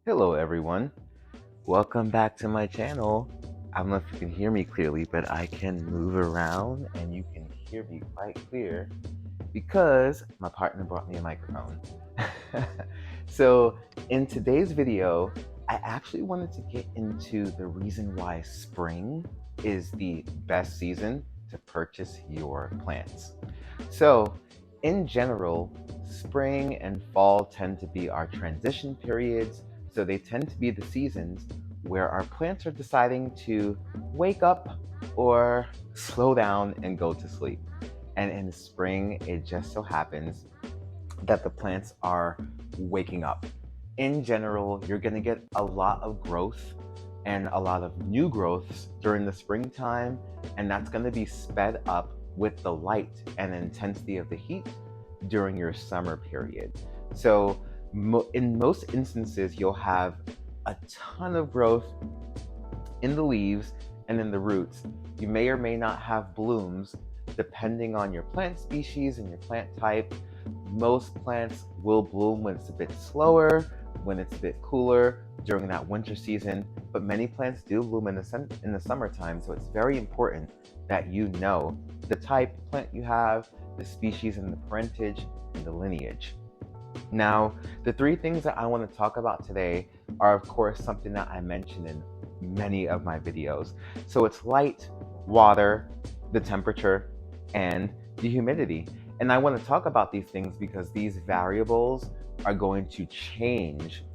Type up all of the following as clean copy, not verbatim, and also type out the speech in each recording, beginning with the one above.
Hello everyone, welcome back to my channel. I don't know if you can hear me clearly, but I can move around and you can hear me quite clear because my partner brought me a microphone. So in today's video, I actually wanted to get into the reason why spring is the best season to purchase your plants. So in general, spring and fall tend to be our transition periods, so they tend to be the seasons where our plants are deciding to wake up or slow down and go to sleep. And in spring, it just so happens that the plants are waking up. In general, you're going to get a lot of growth and a lot of new growths during the springtime, and that's going to be sped up with the light and intensity of the heat during your summer period. So, in most instances, you'll have a ton of growth in the leaves and in the roots. You may or may not have blooms depending on your plant species and your plant type. Most plants will bloom when it's a bit slower, when it's a bit cooler during that winter season, but many plants do bloom in the summertime, so it's very important that you know the type of plant you have, the species and the parentage and the lineage. Now, the three things that I want to talk about today are, of course, something that I mentioned in many of my videos. So it's light, water, the temperature, and the humidity. And I want to talk about these things because these variables are going to change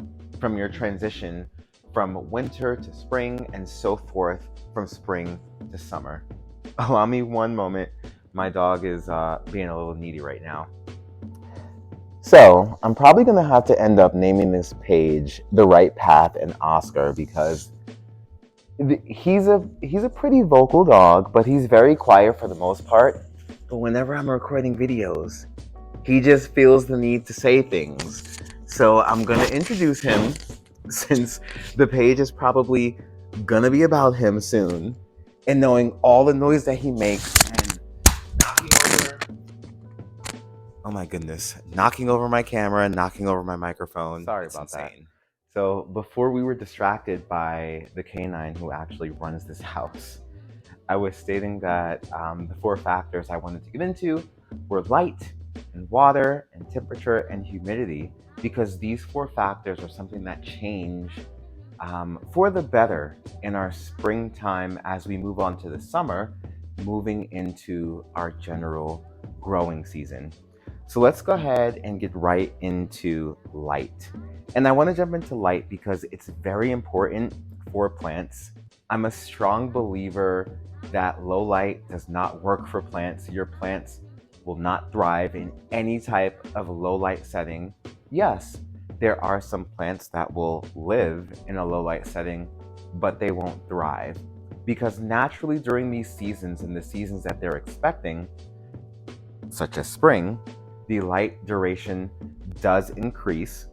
from your transition from winter to spring and so forth from spring to summer. Allow me one moment. My dog is being a little needy right now. So I'm probably gonna have to end up naming this page "The Right Path" and Oscar because he's a pretty vocal dog, but he's very quiet for the most part. But whenever I'm recording videos, he just feels the need to say things. So I'm gonna introduce him since the page is probably gonna be about him soon, and knowing all the noise that he makes and knocking over, oh my goodness, knocking over my camera, knocking over my microphone. Sorry about that. So before we were distracted by the canine who actually runs this house, I was stating that the four factors I wanted to get into were light and water and temperature and humidity, because these four factors are something that change for the better in our springtime as we move on to the summer, moving into our general growing season. So let's go ahead and get right into light. And I want to jump into light because it's very important for plants. I'm a strong believer that low light does not work for plants. Your plants will not thrive in any type of low light setting. Yes, there are some plants that will live in a low light setting, but they won't thrive because naturally during these seasons and the seasons that they're expecting, such as spring, the light duration does increase.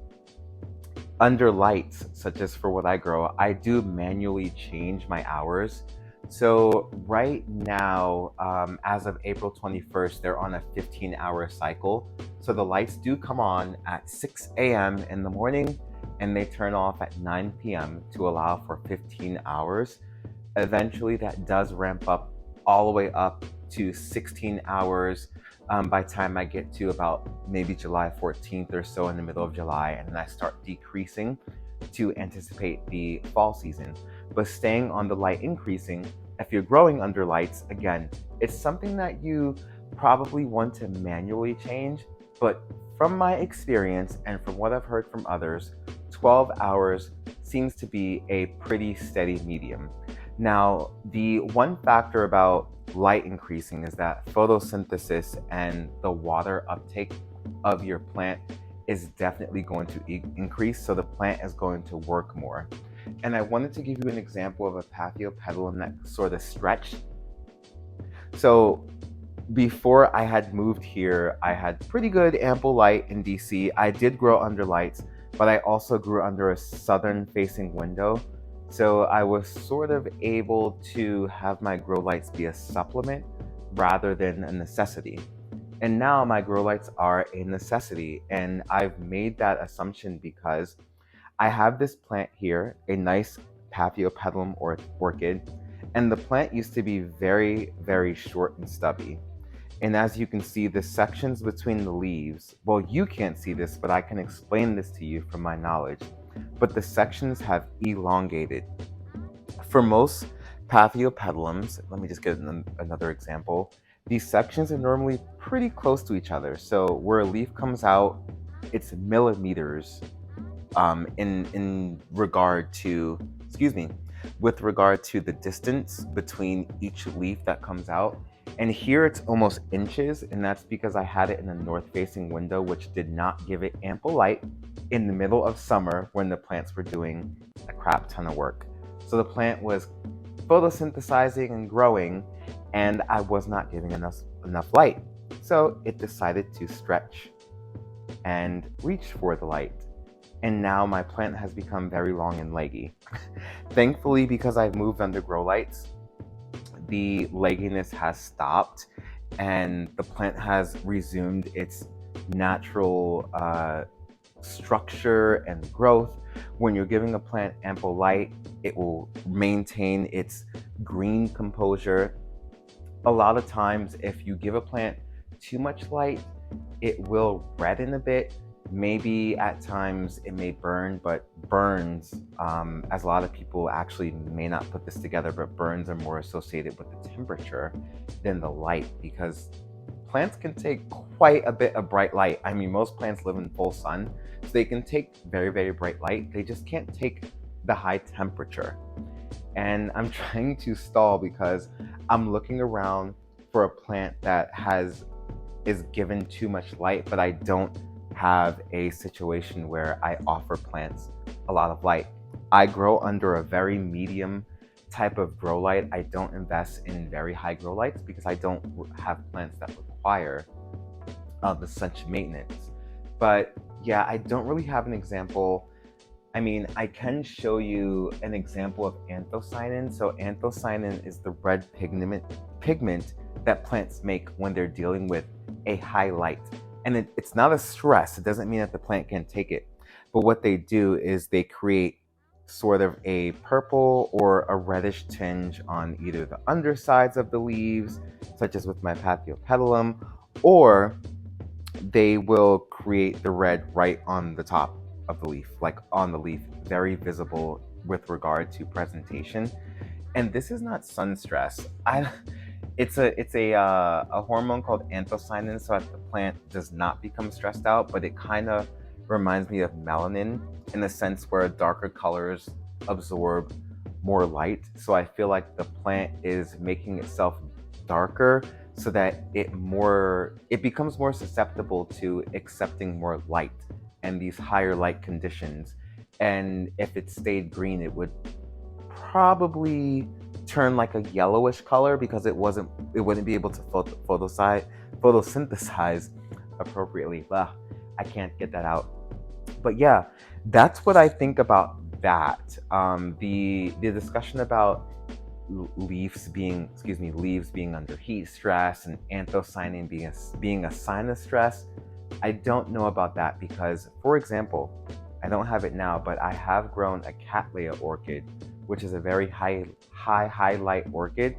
Under lights, such as for what I grow, I do manually change my hours. So right now, as of April 21st, they're on a 15-hour cycle. So the lights do come on at 6 a.m. in the morning and they turn off at 9 p.m. to allow for 15 hours. Eventually, that does ramp up all the way up to 16 hours by the time I get to about maybe July 14th or so, in the middle of July, and then I start decreasing to anticipate the fall season. But staying on the light increasing, if you're growing under lights, again, it's something that you probably want to manually change. But from my experience and from what I've heard from others, 12 hours seems to be a pretty steady medium. Now, the one factor about light increasing is that photosynthesis and the water uptake of your plant is definitely going to increase, so the plant is going to work more. And I wanted to give you an example of a Paphiopedilum that sort of stretched. So before I had moved here, I had pretty good ample light in DC. I did grow under lights, but I also grew under a southern facing window. So I was sort of able to have my grow lights be a supplement rather than a necessity. And now my grow lights are a necessity. And I've made that assumption because I have this plant here, a nice Paphiopedilum orchid, and the plant used to be very, very short and stubby. And as you can see, the sections between the leaves, well, you can't see this, but I can explain this to you from my knowledge. But the sections have elongated. For most Paphiopedilums, let me just get another example. These sections are normally pretty close to each other. So where a leaf comes out, it's millimeters in regard to, with regard to the distance between each leaf that comes out. And here it's almost inches, and that's because I had it in a north-facing window, which did not give it ample light in the middle of summer when the plants were doing a crap ton of work. So the plant was photosynthesizing and growing, and I was not giving enough light. So it decided to stretch and reach for the light. And now my plant has become very long and leggy. Thankfully, because I've moved under grow lights, the legginess has stopped and the plant has resumed its natural structure and growth. When you're giving a plant ample light, it will maintain its green composure. A lot of times, if you give a plant too much light, it will redden a bit. Maybe at times it may burn, but burns, as a lot of people actually may not put this together, but burns are more associated with the temperature than the light, because plants can take quite a bit of bright light. I mean, most plants live in full sun, so they can take very, very bright light. They just can't take the high temperature. And I'm trying to stall because I'm looking around for a plant that is given too much light, but I don't have a situation where I offer plants a lot of light. I grow under a very medium type of grow light. I don't invest in very high grow lights because I don't have plants that require the such maintenance. But yeah, I don't really have an example. I mean, I can show you an example of anthocyanin. So anthocyanin is the red pigment that plants make when they're dealing with a high light. And it's not a stress. It doesn't mean that the plant can't take it. But what they do is they create sort of a purple or a reddish tinge on either the undersides of the leaves, such as with my Paphiopedilum, or they will create the red right on the top of the leaf, like on the leaf, very visible with regard to presentation. And this is not sun stress. It's a hormone called anthocyanin, so that the plant does not become stressed out, but it kind of reminds me of melanin in the sense where darker colors absorb more light. So I feel like the plant is making itself darker so that it becomes more susceptible to accepting more light and these higher light conditions. And if it stayed green, it would probably turn like a yellowish color because it wouldn't be able to photosynthesize appropriately. I can't get that out. But yeah, that's what I think about that. The discussion about leaves being under heat stress and anthocyanin being a sign of stress. I don't know about that because, for example, I don't have it now, but I have grown a Cattleya orchid, which is a very high light orchid.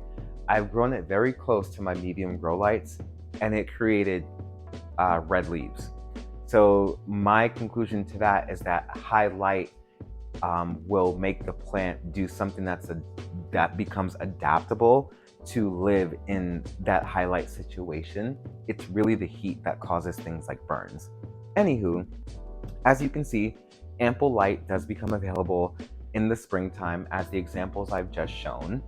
I've grown it very close to my medium grow lights, and it created red leaves. So my conclusion to that is that high light will make the plant do something that becomes adaptable to live in that highlight situation. It's really the heat that causes things like burns. Anywho, as you can see, ample light does become available in the springtime, as the examples I've just shown.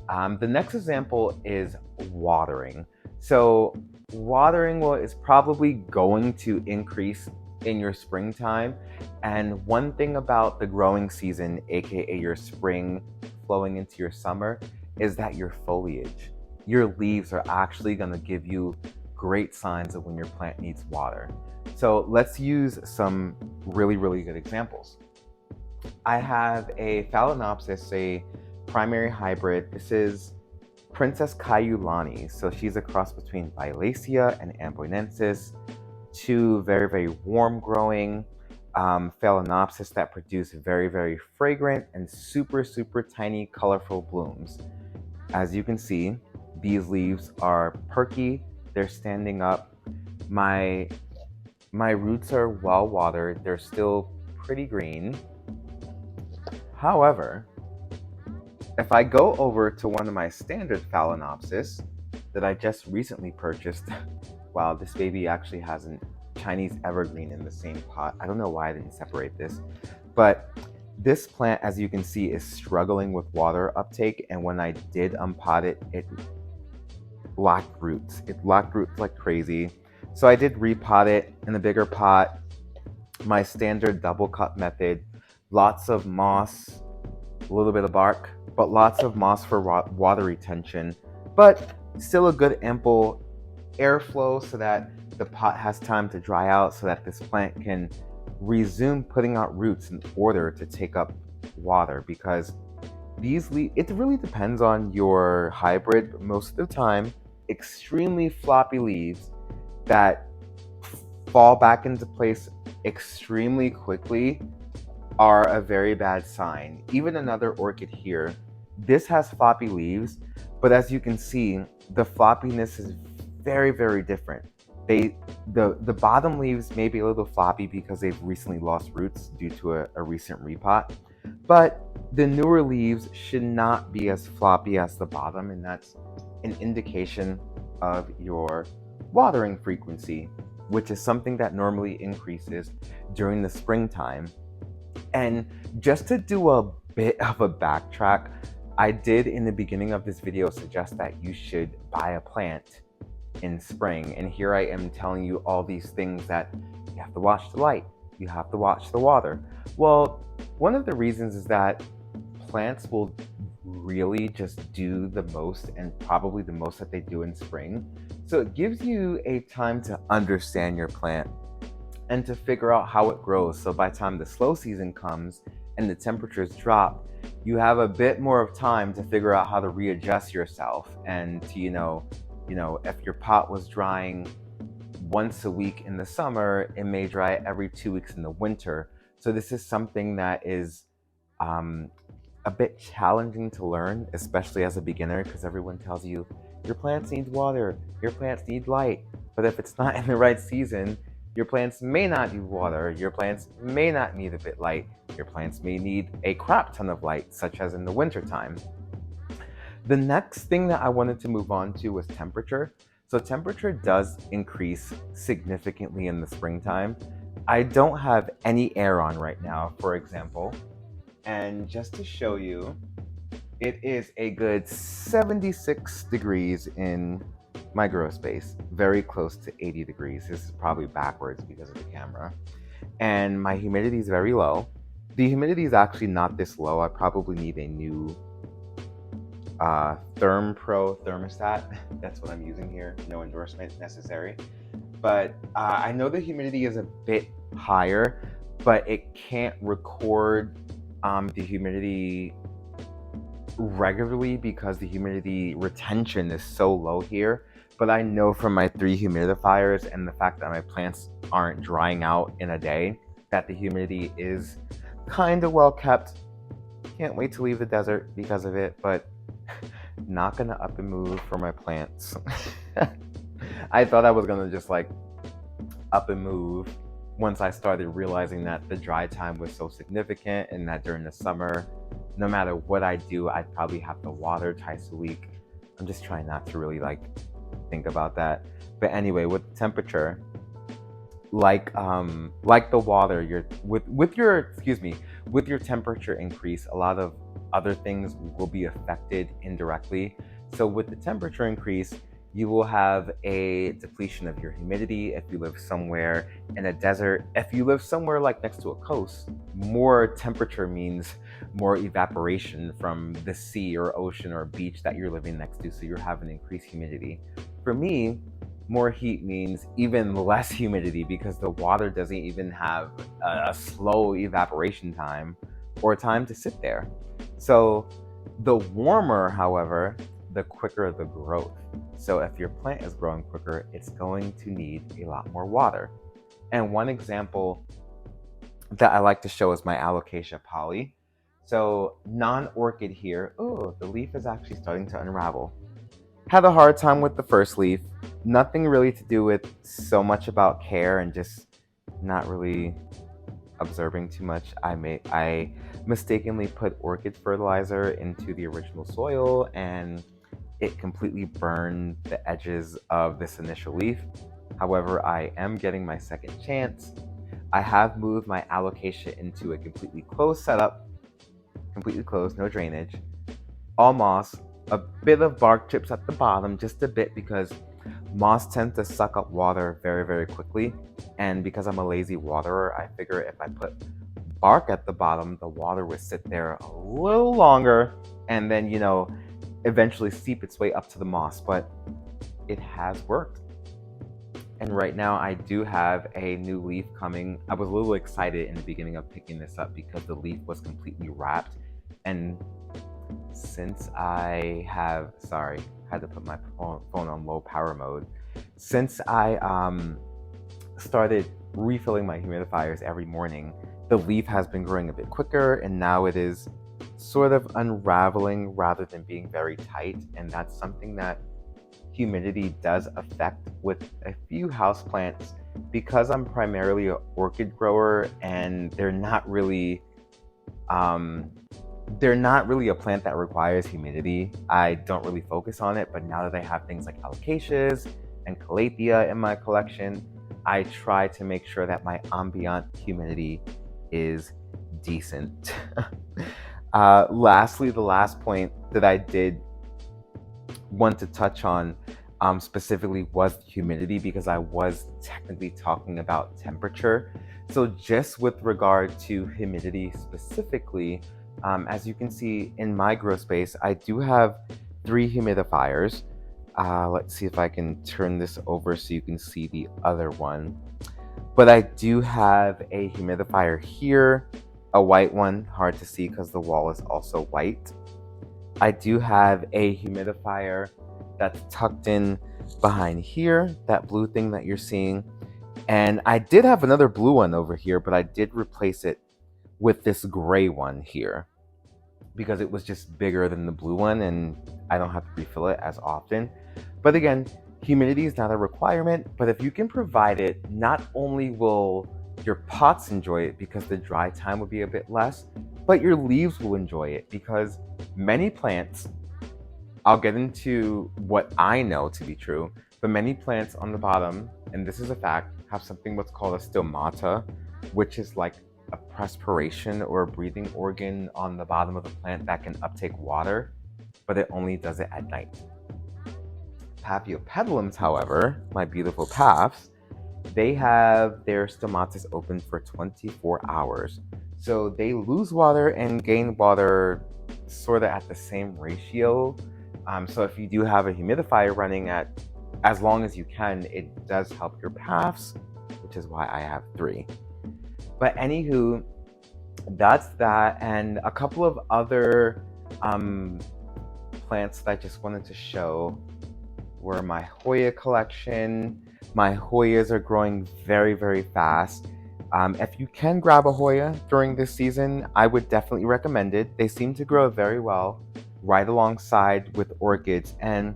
The next example is watering. So watering is probably going to increase in your springtime. And one thing about the growing season, aka your spring flowing into your summer, is that your foliage, your leaves are actually going to give you great signs of when your plant needs water. So let's use some really, really good examples. I have a Phalaenopsis, a primary hybrid. This is Princess Kaiulani. So she's a cross between Violacea and Amboinensis. Two very, very warm growing, Phalaenopsis that produce very, very fragrant and super, super tiny, colorful blooms. As you can see, these leaves are perky, they're standing up. My roots are well watered, they're still pretty green. However, if I go over to one of my standard Phalaenopsis that I just recently purchased, wow, this baby actually has a Chinese evergreen in the same pot. I don't know why I didn't separate this, but this plant, as you can see, is struggling with water uptake, and when I did unpot it, it lacked roots. It lacked roots like crazy. So I did repot it in a bigger pot, my standard double cup method, lots of moss, a little bit of bark, but lots of moss for water retention, but still a good ample airflow so that the pot has time to dry out so that this plant can resume putting out roots in order to take up water, because these it really depends on your hybrid, but most of the time extremely floppy leaves that fall back into place extremely quickly are a very bad sign. Even another orchid here, this has floppy leaves, but as you can see, the floppiness is very, very different. The bottom leaves may be a little floppy because they've recently lost roots due to a recent repot, but the newer leaves should not be as floppy as the bottom, and that's an indication of your watering frequency, which is something that normally increases during the springtime. And just to do a bit of a backtrack, I did in the beginning of this video suggest that you should buy a plant in spring, and here I am telling you all these things that you have to watch the light, you have to watch the water. Well, one of the reasons is that plants will really just do the most, and probably the most that they do in spring. So it gives you a time to understand your plant and to figure out how it grows. So by the time the slow season comes and the temperatures drop, you have a bit more of time to figure out how to readjust yourself, and to, if your pot was drying once a week in the summer, it may dry every 2 weeks in the winter. So this is something that is a bit challenging to learn, especially as a beginner, because everyone tells you your plants need water, your plants need light. But if it's not in the right season, your plants may not need water, your plants may not need a bit light, your plants may need a crap ton of light, such as in the wintertime. The next thing that I wanted to move on to was temperature. So temperature does increase significantly in the springtime. I don't have any air on right now, for example. And just to show you, it is a good 76 degrees in my grow space, very close to 80 degrees. This is probably backwards because of the camera. And my humidity is very low. The humidity is actually not this low. I probably need a new ThermPro thermostat. That's what I'm using here. No endorsement necessary. But I know the humidity is a bit higher, but it can't record the humidity regularly because the humidity retention is so low here. But I know from my 3 humidifiers and the fact that my plants aren't drying out in a day that the humidity is kind of well kept. Can't wait to leave the desert because of it, but not gonna up and move for my plants. I thought I was gonna just like up and move once I started realizing that the dry time was so significant, and that during the summer, no matter what I do, I'd probably have to water twice a week. I'm just trying not to really think about that. But anyway, with temperature, like the water, with your temperature increase, a lot of other things will be affected indirectly. So with the temperature increase, you will have a depletion of your humidity if you live somewhere in a desert. If you live somewhere like next to a coast, more temperature means more evaporation from the sea or ocean or beach that you're living next to, so you're having increased humidity. For me, more heat means even less humidity because the water doesn't even have a slow evaporation time or time to sit there. So the warmer, however, the quicker the growth. So if your plant is growing quicker, it's going to need a lot more water. And one example that I like to show is my Alocasia poly. So non-orchid here. Oh, the leaf is actually starting to unravel. Had a hard time with the first leaf. Nothing really to do with so much about care and just not really observing too much. I mistakenly put orchid fertilizer into the original soil and it completely burned the edges of this initial leaf. However, I am getting my second chance. I have moved my Alocasia into a completely closed setup, completely closed, no drainage, all moss, a bit of bark chips at the bottom, just a bit because moss tends to suck up water very, very quickly. And because I'm a lazy waterer, I figure if I put bark at the bottom, the water would sit there a little longer and then, eventually seep its way up to the moss. But it has worked. And right now I do have a new leaf coming. I was a little excited in the beginning of picking this up because the leaf was completely wrapped. And since I have, sorry, had to put my phone on low power mode. Since I started refilling my humidifiers every morning, the leaf has been growing a bit quicker and now it is sort of unraveling rather than being very tight. And that's something that humidity does affect with a few houseplants because I'm primarily an orchid grower and they're not really a plant that requires humidity. I don't really focus on it, but now that I have things like alocasias and calathea in my collection, I try to make sure that my ambient humidity is decent. Lastly, the last point that I did want to touch on specifically was humidity because I was technically talking about temperature. So just with regard to humidity specifically, as you can see in my grow space, I do have 3 humidifiers. Let's see if I can turn this over so you can see the other one. But I do have a humidifier here, a white one, hard to see because the wall is also white. I do have a humidifier that's tucked in behind here, that blue thing that you're seeing. And I did have another blue one over here, but I did replace it with this gray one here because it was just bigger than the blue one and I don't have to refill it as often. But again, humidity is not a requirement, but if you can provide it, not only will your pots enjoy it because the dry time will be a bit less, but your leaves will enjoy it because many plants, I'll get into what I know to be true, but many plants on the bottom, and this is a fact, have something what's called a stomata, which is like a perspiration or a breathing organ on the bottom of the plant that can uptake water, but it only does it at night. Papiliopetalums, however, my beautiful paphs, they have their stomatas open for 24 hours. So they lose water and gain water sort of at the same ratio. So if you do have a humidifier running at as long as you can, it does help your paphs, which is why I have 3. But anywho, that's that. And a couple of other plants that I just wanted to show were my Hoya collection. My Hoyas are growing very, very fast. If you can grab a Hoya during this season, I would definitely recommend it. They seem to grow very well right alongside with orchids, and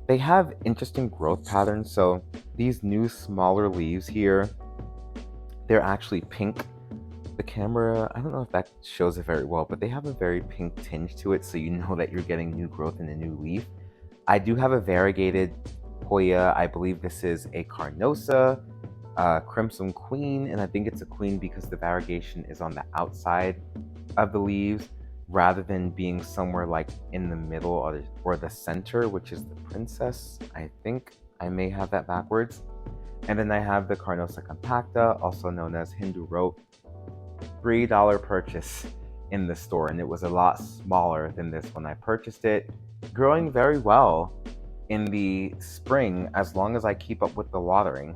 they have interesting growth patterns. So these new smaller leaves here, they're actually pink. The camera, I don't know if that shows it very well, but they have a very pink tinge to it, so you know that you're getting new growth in a new leaf. I do have a variegated Hoya. I believe this is a Carnosa, Crimson Queen, and I think it's a queen because the variegation is on the outside of the leaves rather than being somewhere like in the middle or the center, which is the princess. I think I may have that backwards. And then I have the Carnosa compacta, also known as Hindu rope. $3 purchase in the store, and it was a lot smaller than this when I purchased it. Growing very well in the spring as long as I keep up with the watering.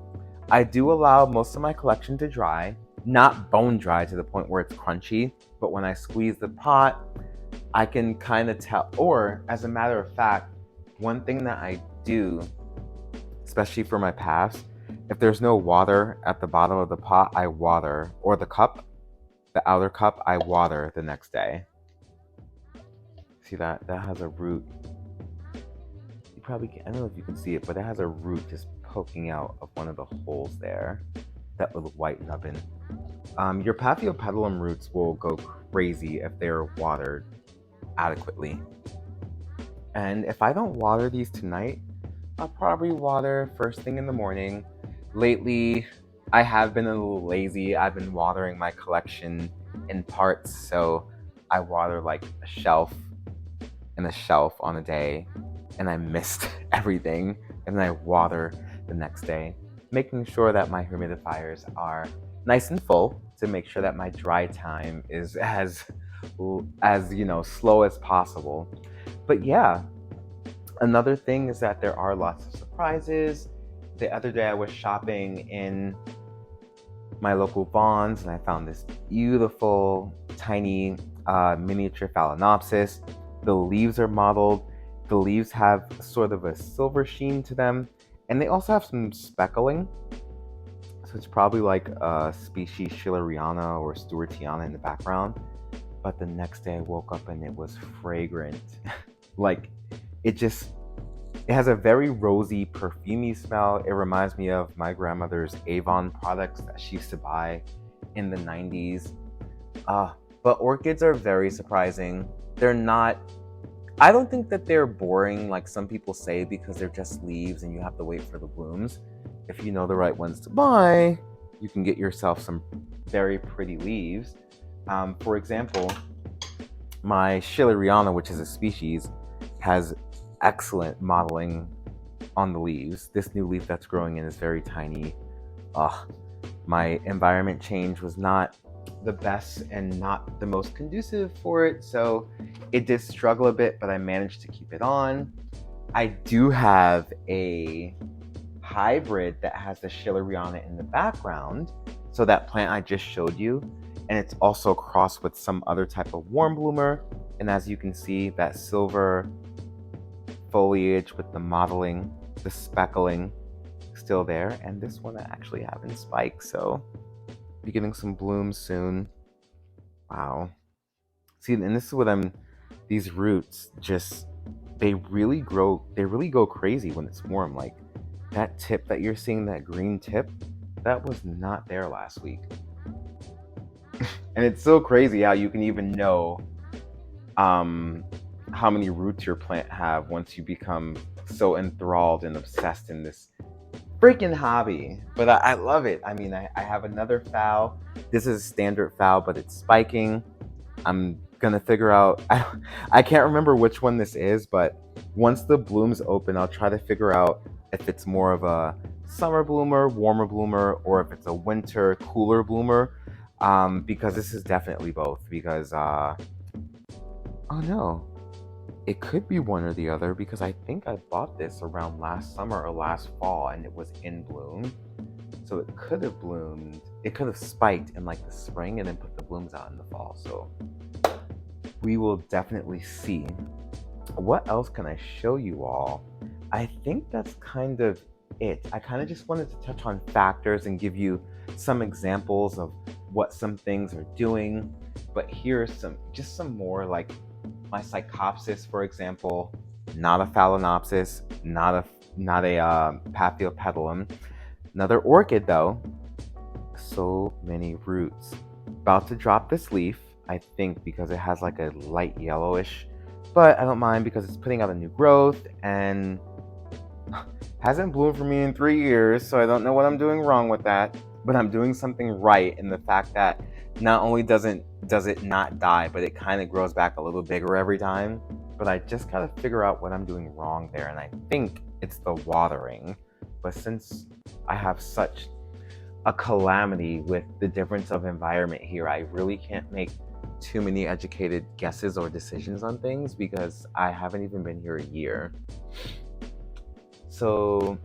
I do allow most of my collection to dry, not bone dry to the point where it's crunchy, but when I squeeze the pot, I can kind of tell. Or as a matter of fact, one thing that I do, especially for my paphs, if there's no water at the bottom of the pot, I water, or the cup, The outer cup, I water the next day. See that? That has a root. You probably can't, I don't know if you can see it, but it has a root just poking out of one of the holes there. That little white nubbin. Your Paphiopedilum roots will go crazy if they're watered adequately. And if I don't water these tonight, I'll probably water first thing in the morning. Lately, I have been a little lazy. I've been watering my collection in parts, so I water like a shelf and a shelf on a day, and I missed everything, and then I water the next day, making sure that my humidifiers are nice and full to make sure that my dry time is as slow as possible. But yeah, another thing is that there are lots of surprises. The other day I was shopping in my local Vons and I found this beautiful tiny miniature Phalaenopsis. The leaves are mottled. The leaves have sort of a silver sheen to them, and they also have some speckling. So it's probably like a species Schilleriana or Stewartiana in the background. But the next day I woke up and it was fragrant. Like it has a very rosy, perfumey smell. It reminds me of my grandmother's Avon products that she used to buy in the 90s. But orchids are very surprising. They're not, I don't think that they're boring like some people say because they're just leaves and you have to wait for the blooms. If you know the right ones to buy, you can get yourself some very pretty leaves. For example, my Schilleriana, which is a species, has excellent modeling on the leaves. This new leaf that's growing in is very tiny. My environment change was not the best and not the most conducive for it, so it did struggle a bit, but I managed to keep it on. I do have a hybrid that has the Schilleriana in the background, so that plant I just showed you, and it's also crossed with some other type of warm bloomer, and as you can see, that silver foliage with the mottling, the speckling still there, and this one I actually have in spike, so be getting some blooms soon. Wow. See, and this is what these roots just, they really go crazy when it's warm. Like that tip that you're seeing, that green tip, that was not there last week. And it's so crazy how you can even know how many roots your plant have once you become so enthralled and obsessed in this freaking hobby. But I love it. I mean, I have another phal. This is a standard phal, but it's spiking. I'm gonna figure out, I can't remember which one this is, but once the blooms open, I'll try to figure out if it's more of a summer bloomer, warmer bloomer, or if it's a winter, cooler bloomer. Because this is definitely both, because oh no, it could be one or the other, because I think I bought this around last summer or last fall and it was in bloom. So it could have bloomed, it could have spiked in like the spring and then put the blooms out in the fall. So we will definitely see. What else can I show you all? I think that's kind of it. I kind of just wanted to touch on factors and give you some examples of what some things are doing. But here's some more, like my Psychopsis, for example, not a Phalaenopsis, not a Paphiopedilum. Another orchid though, so many roots. About to drop this leaf, I think, because it has like a light yellowish, but I don't mind because it's putting out a new growth and hasn't bloomed for me in 3 years, so I don't know what I'm doing wrong with that, but I'm doing something right in the fact that not only does it not die, but it kind of grows back a little bigger every time. But I just gotta figure out what I'm doing wrong there, and I think it's the watering. But since I have such a calamity with the difference of environment here, I really can't make too many educated guesses or decisions on things because I haven't even been here a year. So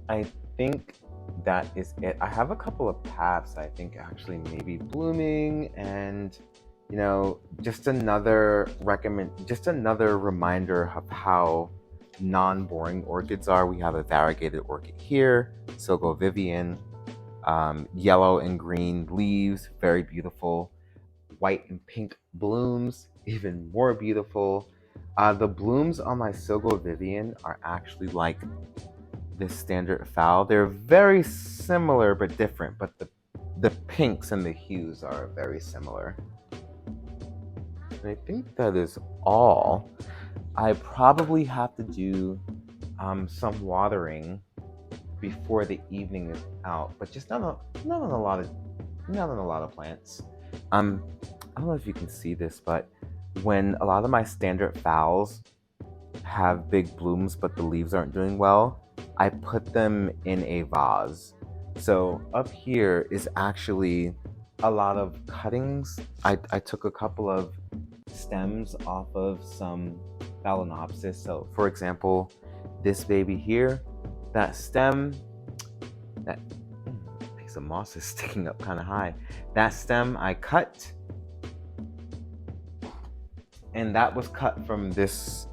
I think that is it. I have a couple of paths I think actually maybe blooming, and just another reminder of how non-boring orchids are. We have a variegated orchid here, Silgo Vivian. Yellow and green leaves, very beautiful. White and pink blooms, even more beautiful. The blooms on my Silgo Vivian are actually like this standard phal. They're very similar but different, but the pinks and the hues are very similar. And I think that is all. I probably have to do some watering before the evening is out, but just not on a lot of plants. I don't know if you can see this, but when a lot of my standard phals have big blooms but the leaves aren't doing well, I put them in a vase. So up here is actually a lot of cuttings. I took a couple of stems off of some Phalaenopsis. So for example, this baby here, that stem, that piece of moss is sticking up kind of high. That stem I cut, and that was cut from this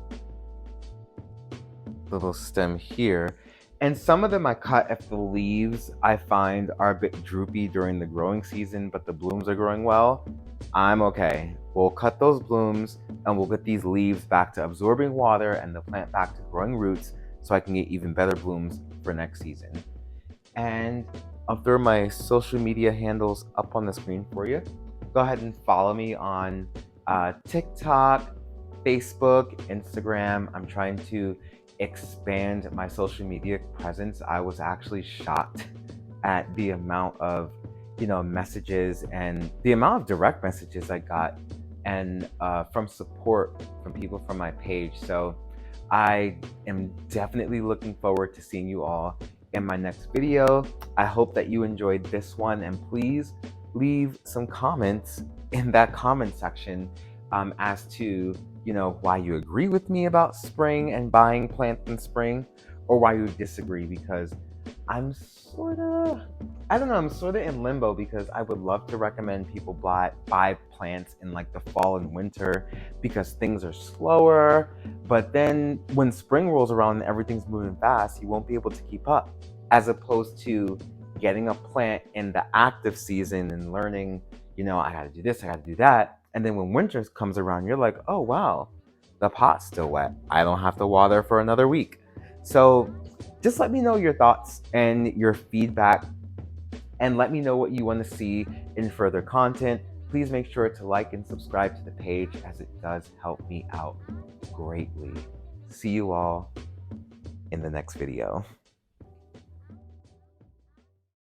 little stem here. And some of them I cut if the leaves I find are a bit droopy during the growing season, but the blooms are growing well. I'm okay. We'll cut those blooms and we'll get these leaves back to absorbing water and the plant back to growing roots so I can get even better blooms for next season. And I'll throw my social media handles up on the screen for you. Go ahead and follow me on TikTok, Facebook, Instagram. I'm trying to expand my social media presence. I was actually shocked at the amount of messages and the amount of direct messages I got and from support from people from my page. So I am definitely looking forward to seeing you all in my next video. I hope that you enjoyed this one, and please leave some comments in that comment section as to why you agree with me about spring and buying plants in spring, or why you disagree, because I'm sort of in limbo, because I would love to recommend people buy plants in like the fall and winter because things are slower, but then when spring rolls around and everything's moving fast, you won't be able to keep up, as opposed to getting a plant in the active season and learning, I gotta do this, I gotta do that. And then when winter comes around, you're like, oh wow, the pot's still wet. I don't have to water for another week. So just let me know your thoughts and your feedback, and let me know what you want to see in further content. Please make sure to like and subscribe to the page, as it does help me out greatly. See you all in the next video.